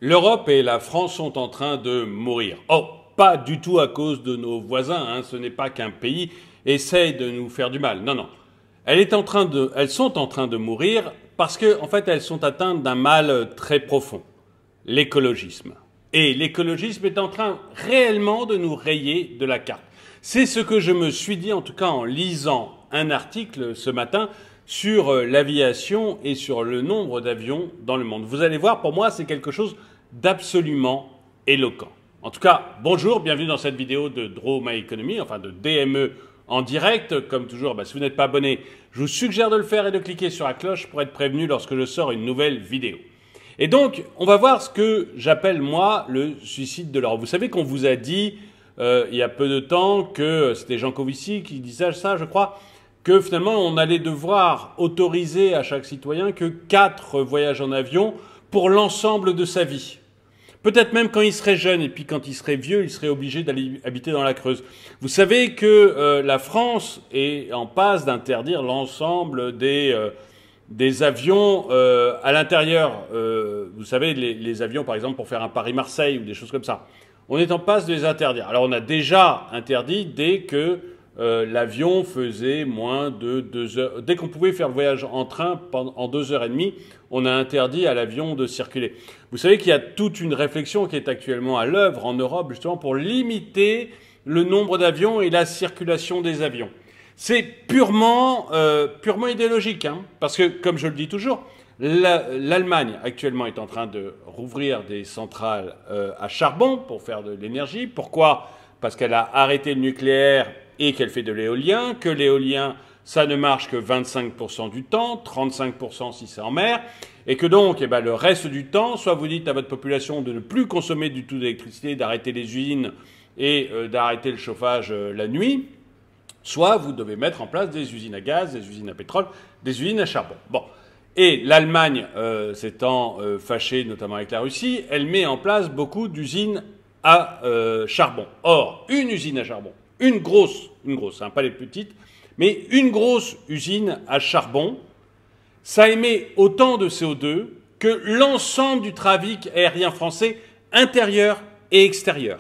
L'Europe et la France sont en train de mourir. Oh, pas du tout à cause de nos voisins, hein. Ce n'est pas qu'un pays essaye de nous faire du mal. Non, non. Elles sont en train de mourir parce que, en fait, elles sont atteintes d'un mal très profond. L'écologisme. Et l'écologisme est en train réellement de nous rayer de la carte. C'est ce que je me suis dit, en tout cas en lisant un article ce matin sur l'aviation et sur le nombre d'avions dans le monde. Vous allez voir, pour moi, c'est quelque chose d'absolument éloquent. En tout cas, bonjour, bienvenue dans cette vidéo de Draw My Economy, enfin de DME en direct. Comme toujours, si vous n'êtes pas abonné, je vous suggère de le faire et de cliquer sur la cloche pour être prévenu lorsque je sors une nouvelle vidéo. Et donc, on va voir ce que j'appelle, moi, le suicide de l'Europe. Vous savez qu'on vous a dit, il y a peu de temps, que c'était Jean Covici qui disait ça, je crois, que finalement, on allait devoir autoriser à chaque citoyen que 4 voyages en avion pour l'ensemble de sa vie. Peut-être même quand il serait jeune, et puis quand il serait vieux, il serait obligé d'aller habiter dans la Creuse. Vous savez que la France est en passe d'interdire l'ensemble des avions à l'intérieur. Vous savez, les avions, par exemple, pour faire un Paris-Marseille ou des choses comme ça. On est en passe de les interdire. Alors, on a déjà interdit dès que l'avion faisait moins de 2 heures. Dès qu'on pouvait faire le voyage en train en 2h30, on a interdit à l'avion de circuler. Vous savez qu'il y a toute une réflexion qui est actuellement à l'œuvre en Europe, justement, pour limiter le nombre d'avions et la circulation des avions. C'est purement idéologique, hein, parce que, comme je le dis toujours, l'Allemagne actuellement est en train de rouvrir des centrales à charbon pour faire de l'énergie. Pourquoi ? Parce qu'elle a arrêté le nucléaire et qu'elle fait de l'éolien, que l'éolien, ça ne marche que 25% du temps, 35% si c'est en mer, et que donc, le reste du temps, soit vous dites à votre population de ne plus consommer du tout d'électricité, d'arrêter les usines et d'arrêter le chauffage la nuit, soit vous devez mettre en place des usines à gaz, des usines à pétrole, des usines à charbon. Bon. Et l'Allemagne, s'étant fâchée notamment avec la Russie, elle met en place beaucoup d'usines à charbon. Or, une usine à charbon, une grosse, hein, pas les petites, mais une grosse usine à charbon, ça émet autant de CO2 que l'ensemble du trafic aérien français intérieur et extérieur.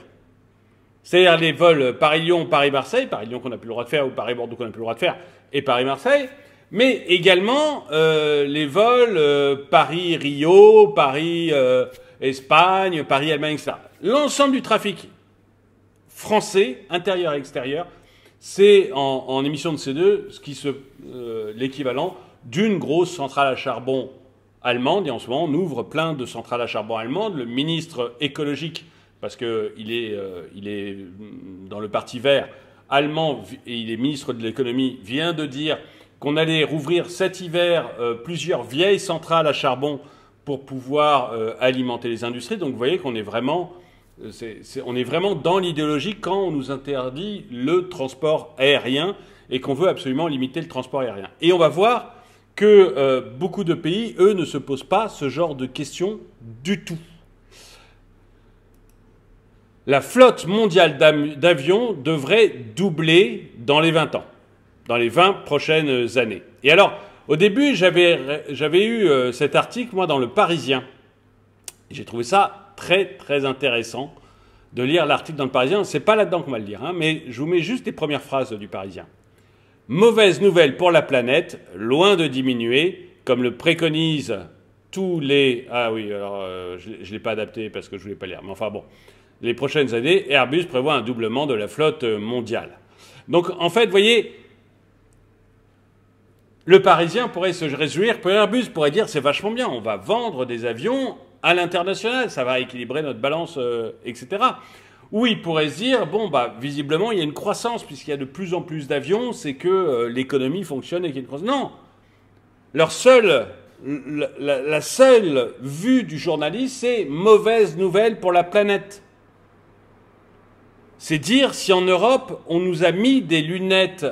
C'est-à-dire les vols Paris-Lyon, Paris-Marseille, Paris-Lyon qu'on n'a plus le droit de faire, ou Paris-Bordeaux qu'on n'a plus le droit de faire, et Paris-Marseille, mais également les vols Paris-Rio, Paris-Espagne, Paris-Allemagne, etc. L'ensemble du trafic français, intérieur et extérieur, c'est en émissions de CO2 l'équivalent d'une grosse centrale à charbon allemande. Et en ce moment, on ouvre plein de centrales à charbon allemandes. Le ministre écologique, parce qu'il est dans le parti vert allemand et il est ministre de l'économie, vient de dire qu'on allait rouvrir cet hiver plusieurs vieilles centrales à charbon pour pouvoir alimenter les industries. Donc vous voyez qu'on est vraiment... on est vraiment dans l'idéologie quand on nous interdit le transport aérien et qu'on veut absolument limiter le transport aérien. Et on va voir que beaucoup de pays, eux, ne se posent pas ce genre de questions du tout. La flotte mondiale d'avions devrait doubler dans les 20 ans, dans les 20 prochaines années. Et alors, au début, j'avais eu cet article, moi, dans Le Parisien. J'ai trouvé ça très, très intéressant de lire l'article dans Le Parisien. C'est pas là-dedans qu'on va le lire, hein, mais je vous mets juste les premières phrases du Parisien. Mauvaise nouvelle pour la planète, loin de diminuer, comme le préconisent tous les... Ah oui, alors je ne l'ai pas adapté parce que je ne voulais pas lire, mais enfin bon. Les prochaines années, Airbus prévoit un doublement de la flotte mondiale. Donc en fait, vous voyez, le Parisien pourrait se réjouir, Airbus pourrait dire c'est vachement bien, on va vendre des avions à l'international, ça va équilibrer notre balance, etc. Ou il pourrait se dire, bon, visiblement, il y a une croissance, puisqu'il y a de plus en plus d'avions, c'est que l'économie fonctionne et qu'il y a une croissance. Non. La seule vue du journaliste, c'est mauvaise nouvelle pour la planète. C'est dire si en Europe, on nous a mis des lunettes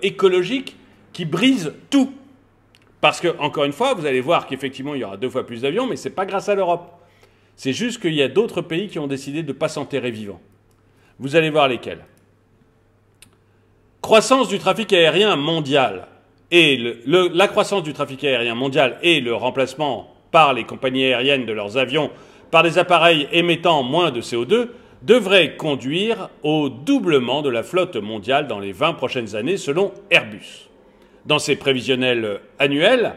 écologiques qui brisent tout. Parce que, encore une fois, vous allez voir qu'effectivement, il y aura 2 fois plus d'avions, mais ce n'est pas grâce à l'Europe. C'est juste qu'il y a d'autres pays qui ont décidé de ne pas s'enterrer vivants. Vous allez voir lesquels. Croissance du trafic aérien mondial. Et la croissance du trafic aérien mondial et le remplacement par les compagnies aériennes de leurs avions par des appareils émettant moins de CO2 devrait conduire au doublement de la flotte mondiale dans les 20 prochaines années selon Airbus. Dans ses prévisionnels annuels,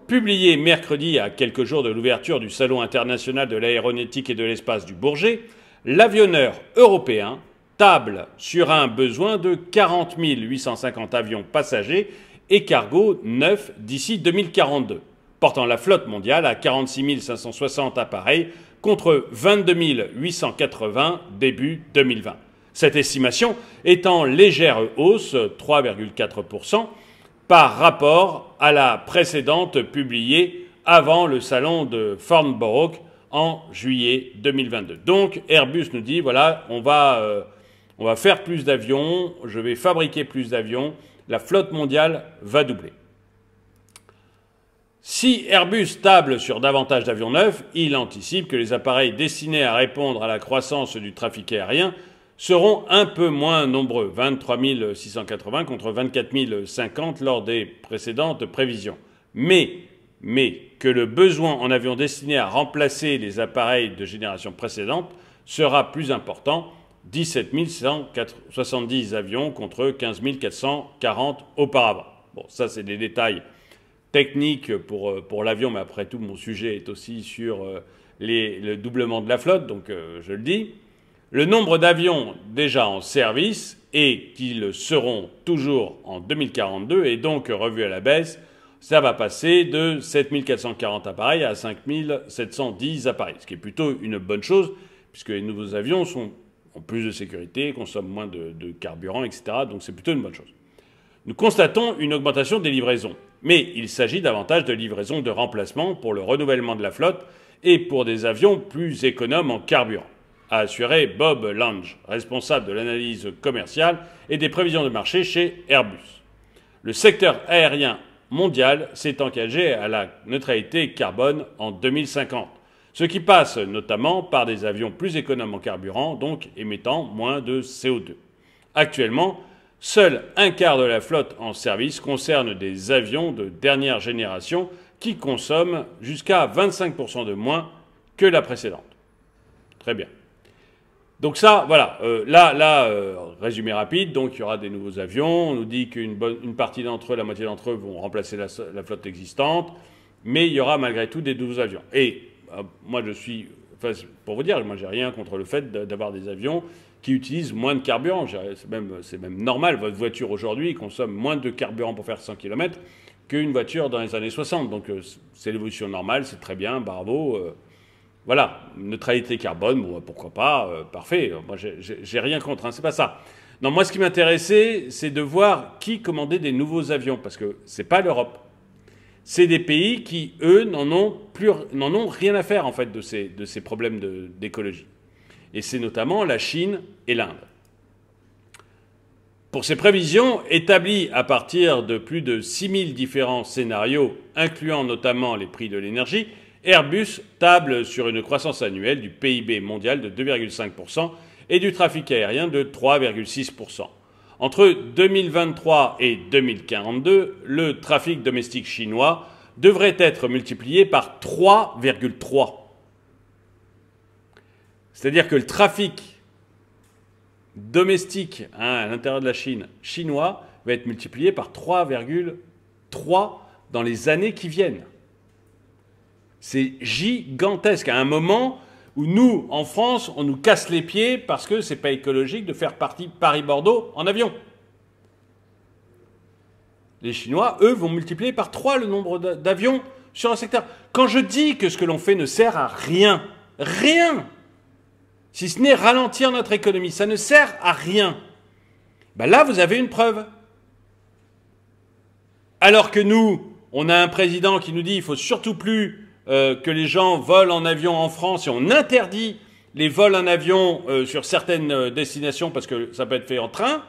publiés mercredi à quelques jours de l'ouverture du Salon international de l'aéronautique et de l'espace du Bourget, l'avionneur européen table sur un besoin de 40 850 avions passagers et cargo neufs d'ici 2042, portant la flotte mondiale à 46 560 appareils contre 22 880 début 2020. Cette estimation est en légère hausse, 3,4%, par rapport à la précédente publiée avant le salon de Farnborough en juillet 2022. Donc Airbus nous dit, voilà, on va faire plus d'avions, je vais fabriquer plus d'avions, la flotte mondiale va doubler. Si Airbus table sur davantage d'avions neufs, il anticipe que les appareils destinés à répondre à la croissance du trafic aérien seront un peu moins nombreux, 23 680 contre 24 050 lors des précédentes prévisions. Mais que le besoin en avions destinés à remplacer les appareils de génération précédente sera plus important, 17 170 avions contre 15 440 auparavant. Bon, ça c'est des détails techniques pour l'avion, mais après tout mon sujet est aussi sur le doublement de la flotte, donc je le dis. Le nombre d'avions déjà en service et qui le seront toujours en 2042 est donc revu à la baisse. Ça va passer de 7 440 appareils à 5 710 appareils, ce qui est plutôt une bonne chose, puisque les nouveaux avions ont plus de sécurité, consomment moins de carburant, etc. Donc c'est plutôt une bonne chose. Nous constatons une augmentation des livraisons, mais il s'agit davantage de livraisons de remplacement pour le renouvellement de la flotte et pour des avions plus économes en carburant, a assuré Bob Lange, responsable de l'analyse commerciale et des prévisions de marché chez Airbus. Le secteur aérien mondial s'est engagé à la neutralité carbone en 2050, ce qui passe notamment par des avions plus économes en carburant, donc émettant moins de CO2. Actuellement, seul un quart de la flotte en service concerne des avions de dernière génération qui consomment jusqu'à 25% de moins que la précédente. Très bien. Donc ça, voilà, résumé rapide, donc il y aura des nouveaux avions, on nous dit qu'une partie d'entre eux, la moitié d'entre eux vont remplacer la flotte existante, mais il y aura malgré tout des nouveaux avions. Et moi pour vous dire, moi j'ai rien contre le fait d'avoir des avions qui utilisent moins de carburant, c'est même normal, votre voiture aujourd'hui consomme moins de carburant pour faire 100 km qu'une voiture dans les années 60, donc c'est l'évolution normale, c'est très bien, bravo. Voilà, neutralité carbone, bon, pourquoi pas, parfait. Moi, j'ai rien contre, hein, c'est pas ça. Non, moi, ce qui m'intéressait, c'est de voir qui commandait des nouveaux avions, parce que c'est pas l'Europe. C'est des pays qui, eux, n'en ont rien à faire, en fait, de ces problèmes d'écologie. Et c'est notamment la Chine et l'Inde. Pour ces prévisions, établies à partir de plus de 6000 différents scénarios, incluant notamment les prix de l'énergie, Airbus table sur une croissance annuelle du PIB mondial de 2,5% et du trafic aérien de 3,6%. Entre 2023 et 2042, le trafic domestique chinois devrait être multiplié par 3,3. C'est-à-dire que le trafic domestique à l'intérieur de la Chine chinois va être multiplié par 3,3 dans les années qui viennent. C'est gigantesque. À un moment où nous, en France, on nous casse les pieds parce que c'est pas écologique de faire partie Paris-Bordeaux en avion. Les Chinois, eux, vont multiplier par 3 le nombre d'avions sur un secteur. Quand je dis que ce que l'on fait ne sert à rien, si ce n'est ralentir notre économie, ça ne sert à rien. Ben là, vous avez une preuve. Alors que nous, on a un président qui nous dit qu'il ne faut surtout plus que les gens volent en avion en France et on interdit les vols en avion sur certaines destinations parce que ça peut être fait en train.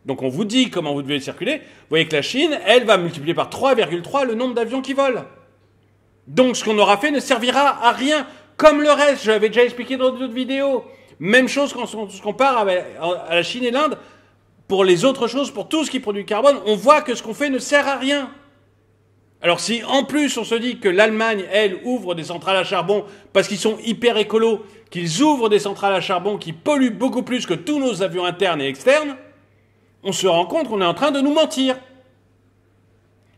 Donc on vous dit comment vous devez circuler. Vous voyez que la Chine, elle, va multiplier par 3,3 le nombre d'avions qui volent. Donc ce qu'on aura fait ne servira à rien. Comme le reste, je l'avais déjà expliqué dans d'autres vidéos. Même chose quand on se compare à la Chine et l'Inde. Pour les autres choses, pour tout ce qui produit du carbone, on voit que ce qu'on fait ne sert à rien. Alors si en plus on se dit que l'Allemagne, elle, ouvre des centrales à charbon parce qu'ils sont hyper écolos, qu'ils ouvrent des centrales à charbon qui polluent beaucoup plus que tous nos avions internes et externes, on se rend compte qu'on est en train de nous mentir.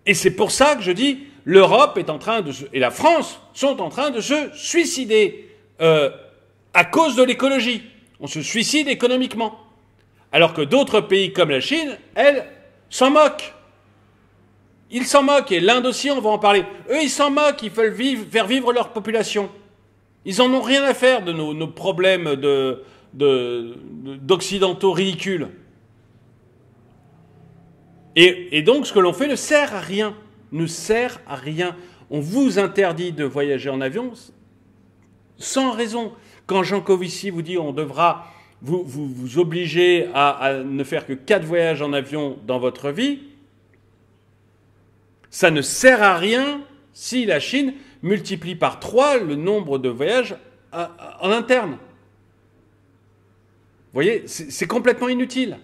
Et c'est pour ça que je dis, l'Europe est en train et la France sont en train de se suicider à cause de l'écologie. On se suicide économiquement. Alors que d'autres pays comme la Chine, elles, s'en moquent. Ils s'en moquent, et l'Inde aussi, on va en parler. Eux, ils s'en moquent, ils veulent faire vivre leur population. Ils en ont rien à faire de nos problèmes d'occidentaux ridicules. Et donc, ce que l'on fait ne sert à rien. Ne sert à rien. On vous interdit de voyager en avion sans raison. Quand Jean Covici vous dit on devra vous obliger à ne faire que 4 voyages en avion dans votre vie, ça ne sert à rien si la Chine multiplie par 3 le nombre de voyages en interne. Vous voyez, c'est complètement inutile.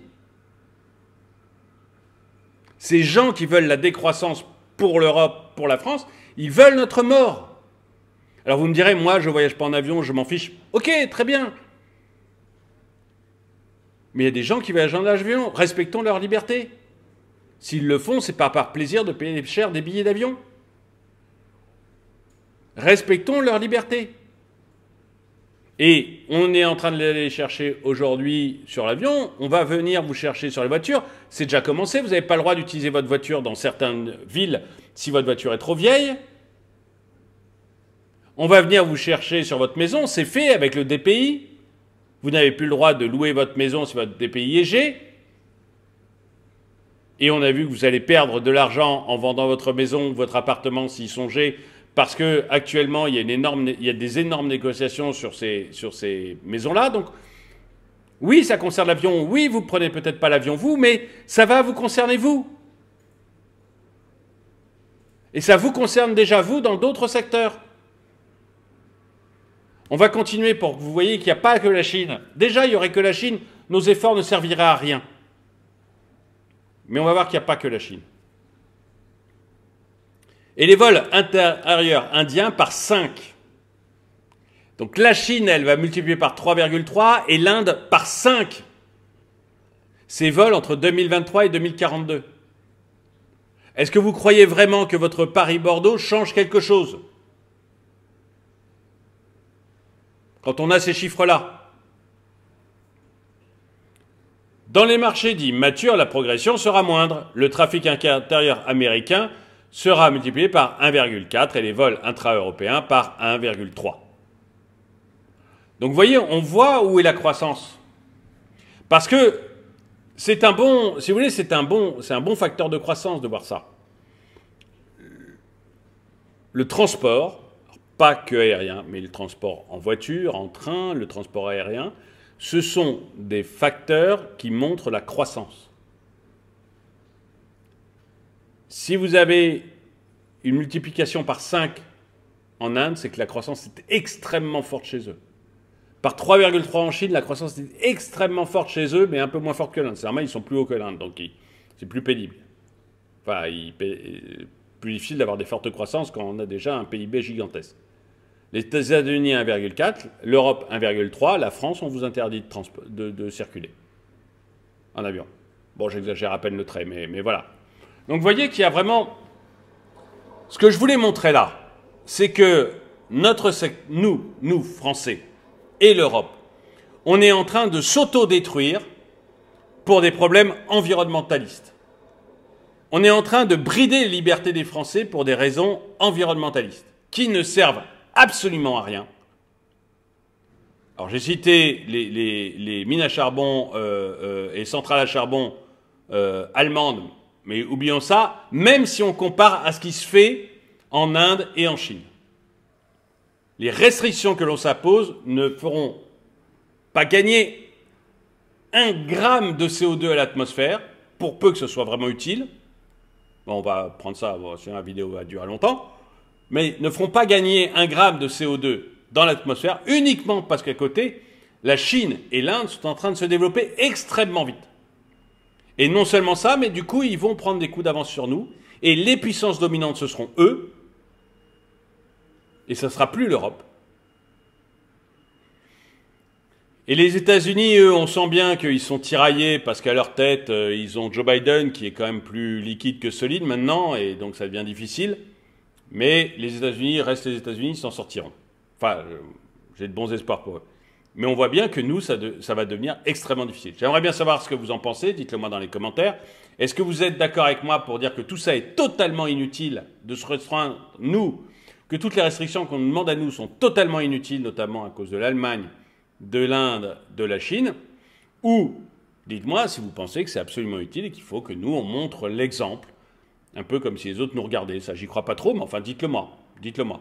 Ces gens qui veulent la décroissance pour l'Europe, pour la France, ils veulent notre mort. Alors vous me direz, moi je ne voyage pas en avion, je m'en fiche. Ok, très bien. Mais il y a des gens qui voyagent en avion, respectons leur liberté. S'ils le font, c'est pas par plaisir de payer cher des billets d'avion. Respectons leur liberté. Et on est en train de les chercher aujourd'hui sur l'avion, on va venir vous chercher sur les voitures. C'est déjà commencé, vous n'avez pas le droit d'utiliser votre voiture dans certaines villes si votre voiture est trop vieille. On va venir vous chercher sur votre maison, c'est fait avec le DPI. Vous n'avez plus le droit de louer votre maison si votre DPI est G. Et on a vu que vous allez perdre de l'argent en vendant votre maison ou votre appartement s'ils sont G, parce qu'actuellement, il y a des énormes négociations sur ces maisons-là. Donc, oui, ça concerne l'avion. Oui, vous ne prenez peut-être pas l'avion, vous, mais ça va vous concerner, vous. Et ça vous concerne déjà, vous, dans d'autres secteurs. On va continuer pour que vous voyez qu'il n'y a pas que la Chine. Déjà, il n'y aurait que la Chine, nos efforts ne serviraient à rien. Mais on va voir qu'il n'y a pas que la Chine. Et les vols intérieurs indiens par 5. Donc la Chine, elle va multiplier par 3,3 et l'Inde par 5. Ces vols entre 2023 et 2042. Est-ce que vous croyez vraiment que votre Paris-Bordeaux change quelque chose quand on a ces chiffres-là? Dans les marchés dits matures, la progression sera moindre. Le trafic intérieur américain sera multiplié par 1,4 et les vols intra-européens par 1,3. Donc vous voyez, on voit où est la croissance. Parce que c'est un bon, si vous voulez, c'est un bon facteur de croissance de voir ça. Le transport, pas que aérien, mais le transport en voiture, en train, le transport aérien, ce sont des facteurs qui montrent la croissance. Si vous avez une multiplication par 5 en Inde, c'est que la croissance est extrêmement forte chez eux. Par 3,3 en Chine, la croissance est extrêmement forte chez eux, mais un peu moins forte que l'Inde. C'est normal, ils sont plus hauts que l'Inde, donc c'est plus pénible. Enfin, plus difficile d'avoir des fortes croissances quand on a déjà un PIB gigantesque. Les États-Unis 1,4, l'Europe 1,3, la France, on vous interdit de circuler en avion. Bon, j'exagère à peine le trait, mais voilà. Donc vous voyez qu'il y a vraiment... Ce que je voulais montrer là, c'est que nous, Français, et l'Europe, on est en train de s'auto-détruire pour des problèmes environnementalistes. On est en train de brider les libertés des Français pour des raisons environnementalistes, qui ne servent absolument à rien. Alors j'ai cité les mines à charbon et centrales à charbon allemandes, mais oublions ça, même si on compare à ce qui se fait en Inde et en Chine. Les restrictions que l'on s'impose ne feront pas gagner 1 gramme de CO2 à l'atmosphère, pour peu que ce soit vraiment utile. Bon, on va prendre ça, bon, sinon la vidéo va durer longtemps. Mais ne feront pas gagner 1 gramme de CO2 dans l'atmosphère, uniquement parce qu'à côté, la Chine et l'Inde sont en train de se développer extrêmement vite. Et non seulement ça, mais du coup, ils vont prendre des coups d'avance sur nous. Et les puissances dominantes, ce seront eux, et ça ne sera plus l'Europe. Et les États-Unis, eux, on sent bien qu'ils sont tiraillés parce qu'à leur tête, ils ont Joe Biden qui est quand même plus liquide que solide maintenant, et donc ça devient difficile. Mais les États-Unis restent les États-Unis, ils s'en sortiront. Enfin, j'ai de bons espoirs pour eux. Mais on voit bien que nous, ça va devenir extrêmement difficile. J'aimerais bien savoir ce que vous en pensez, dites-le moi dans les commentaires. Est-ce que vous êtes d'accord avec moi pour dire que tout ça est totalement inutile de se restreindre, nous, que toutes les restrictions qu'on nous demande à nous sont totalement inutiles, notamment à cause de l'Allemagne, de l'Inde, de la Chine, ou dites-moi si vous pensez que c'est absolument utile et qu'il faut que nous, on montre l'exemple, un peu comme si les autres nous regardaient. Ça, j'y crois pas trop, mais enfin, dites-le moi. Dites-le moi.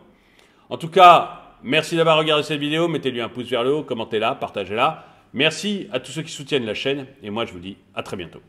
En tout cas, merci d'avoir regardé cette vidéo. Mettez-lui un pouce vers le haut, commentez-la, partagez-la. Merci à tous ceux qui soutiennent la chaîne, et moi, je vous dis à très bientôt.